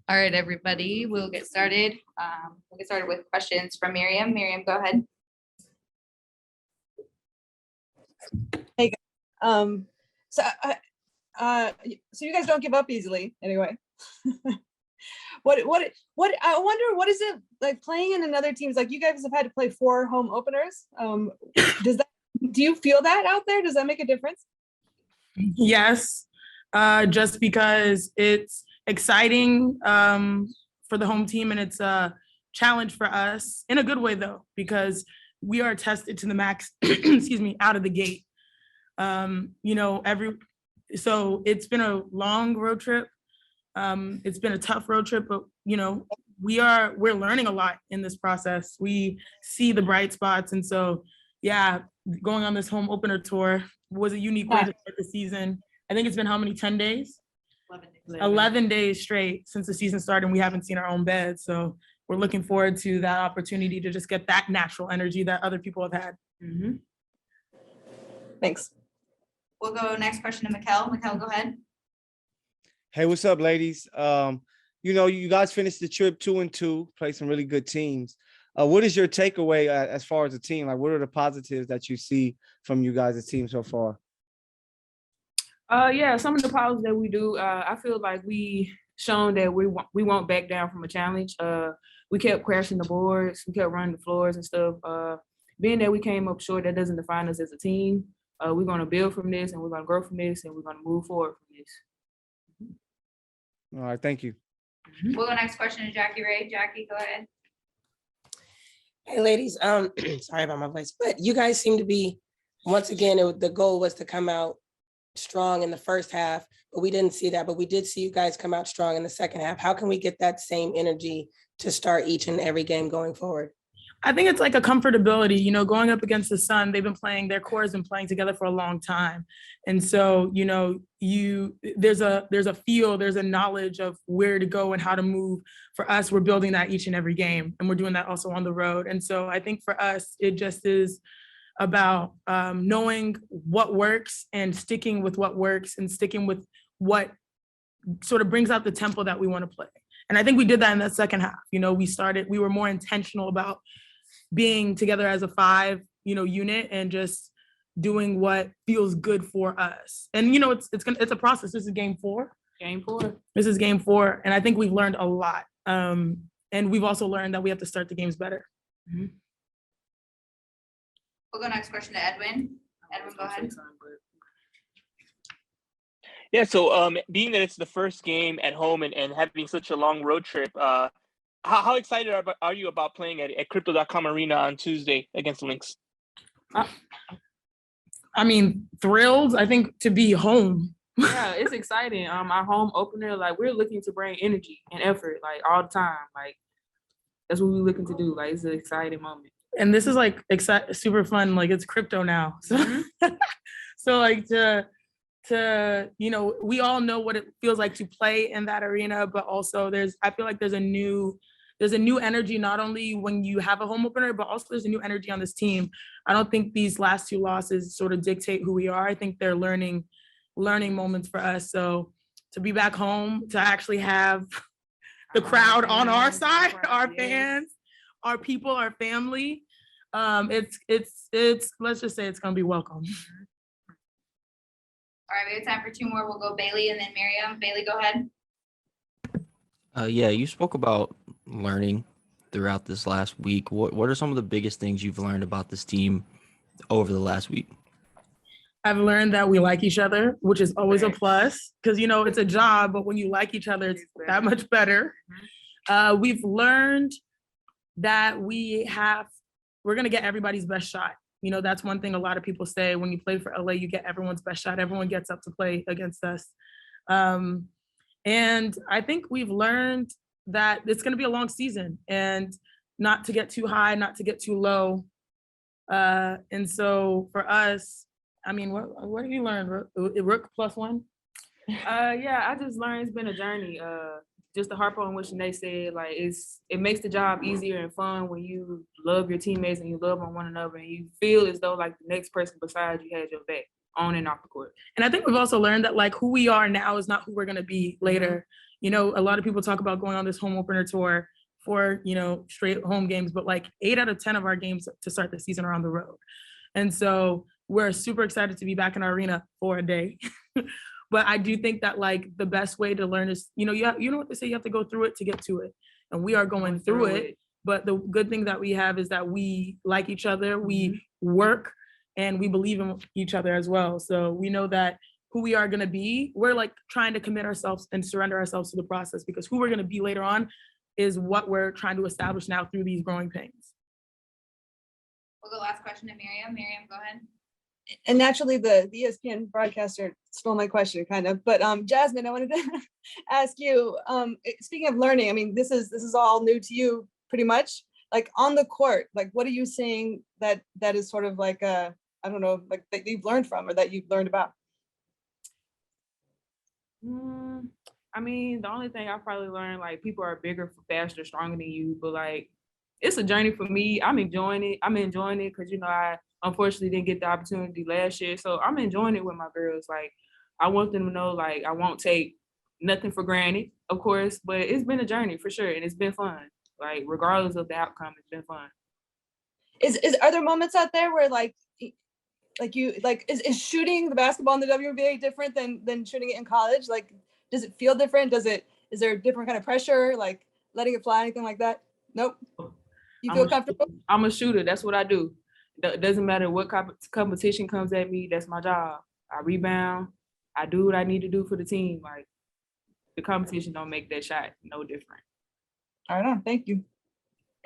All right, everybody, we'll get started. We'll get started with questions from Miriam. Miriam, go ahead. Hey, so you guys don't give up easily, anyway. What I wonder, what is it like playing in another teams? Like, you guys have had to play 4 home openers. Do you feel that out there? Does that make a difference? Yes, just because it's exciting for the home team, and it's a challenge for us in a good way, though, because we are tested to the max, excuse me, out of the gate. So it's been a long road trip. It's been a tough road trip, but we're learning a lot in this process. We see the bright spots, and so going on this home opener tour was a unique way to start the season. I think it's been how many, 10 days? 11 days straight since the season started, and we haven't seen our own bed. So we're looking forward to that opportunity to just get that natural energy that other people have had. Mm-hmm. Thanks. We'll go next question to Mikkel. Mikkel, go ahead. Hey, what's up, ladies? You guys finished the trip 2-2, played some really good teams. What is your takeaway as far as the team? Like, what are the positives that you see from you guys' team so far? Some of the positives that we do, I feel like we shown that we won't back down from a challenge. We kept crashing the boards, we kept running the floors and stuff. Being that we came up short, that doesn't define us as a team. We're going to build from this, and we're going to grow from this, and we're going to move forward from this. All right, thank you. We'll go next question to Jackie Ray. Jackie, go ahead. Hey, ladies. Sorry about my voice, but you guys seem to be, once again, the goal was to come out strong in the first half, but we didn't see that. But we did see you guys come out strong in the second half. How can we get that same energy to start each and every game going forward? I think it's like a comfortability, going up against the Sun. They've been playing, their core has been playing together for a long time. And so, there's a feel, there's a knowledge of where to go and how to move. For us, we're building that each and every game, and we're doing that also on the road. And so I think for us, it just is about knowing what works and sticking with what works and sticking with what sort of brings out the tempo that we want to play. And I think we did that in that second half. We were more intentional about being together as a 5, unit, and just doing what feels good for us. And it's a process. This is game 4. This is game 4, and I think we've learned a lot. And we've also learned that we have to start the games better. Mm-hmm. We'll go next question to Edwin. Edwin, go ahead. Yeah, so being that it's the first game at home and having such a long road trip, how excited are you about playing at Crypto.com Arena on Tuesday against the Lynx? Thrilled, I think, to be home. Yeah, it's exciting. Our home opener, we're looking to bring energy and effort, all the time. That's what we're looking to do. It's an exciting moment. And this is super fun. It's crypto now. So, so we all know what it feels like to play in that arena, but also I feel like there's a new energy, not only when you have a home opener, but also there's a new energy on this team. I don't think these last 2 losses sort of dictate who we are. I think they're learning moments for us. So to be back home, to actually have the crowd on our side, our fans, our people, our family, it's let's just say it's going to be welcome. All right, we have time for 2 more. We'll go Bailey and then Miriam. Bailey, go ahead. You spoke about learning throughout this last week. What are some of the biggest things you've learned about this team over the last week? I've learned that we like each other, which is always a plus, because it's a job, but when you like each other, it's that much better. We've learned that we're going to get everybody's best shot. That's one thing a lot of people say. When you play for LA, you get everyone's best shot. Everyone gets up to play against us. And I think we've learned that it's going to be a long season, and not to get too high, not to get too low. And so for us, what have you learned? Rook +1? I just learned it's been a journey. Just to harp on what Chiney said, it makes the job easier and fun when you love your teammates and you love on one another and you feel as though the next person beside you has your back. on and off the court. And I think we've also learned that like who we are now is not who we're going to be later. You know, a lot of people talk about going on this home opener tour for, you know, straight home games, but like 8 out of 10 of our games to start the season are on the road. And so we're super excited to be back in our arena for a day. But I do think that like the best way to learn is, you know what they say, you have to go through it to get to it. And we are going through it. But the good thing that we have is that we like each other, we work, and we believe in each other as well. So we know that who we are going to be, we're like trying to commit ourselves and surrender ourselves to the process, because who we're going to be later on is what we're trying to establish now through these growing pains. We'll go last question to Miriam. Miriam, go ahead. And naturally, the ESPN broadcaster stole my question, kind of. But Jasmine, I wanted to ask you. Speaking of learning, I mean, this is all new to you, pretty much. Like on the court, like what are you seeing that is sort of like I don't know, like that you've learned from or that you've learned about? I mean, the only thing I probably learned, like people are bigger, faster, stronger than you, but like it's a journey for me. I'm enjoying it. Because, you know, I unfortunately didn't get the opportunity last year. So I'm enjoying it with my girls. Like I want them to know, like, I won't take nothing for granted, of course, but it's been a journey for sure. And it's been fun. Like, regardless of the outcome, it's been fun. Are there moments out there where is shooting the basketball in the WNBA different than shooting it in college? Like, does it feel different? Is there a different kind of pressure, like letting it fly, anything like that? Nope. You feel comfortable? I'm a shooter. That's what I do. It doesn't matter what competition comes at me. That's my job. I rebound. I do what I need to do for the team. Like, the competition don't make that shot no different. All right, thank you.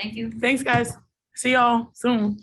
Thank you. Thanks, guys. See y'all soon.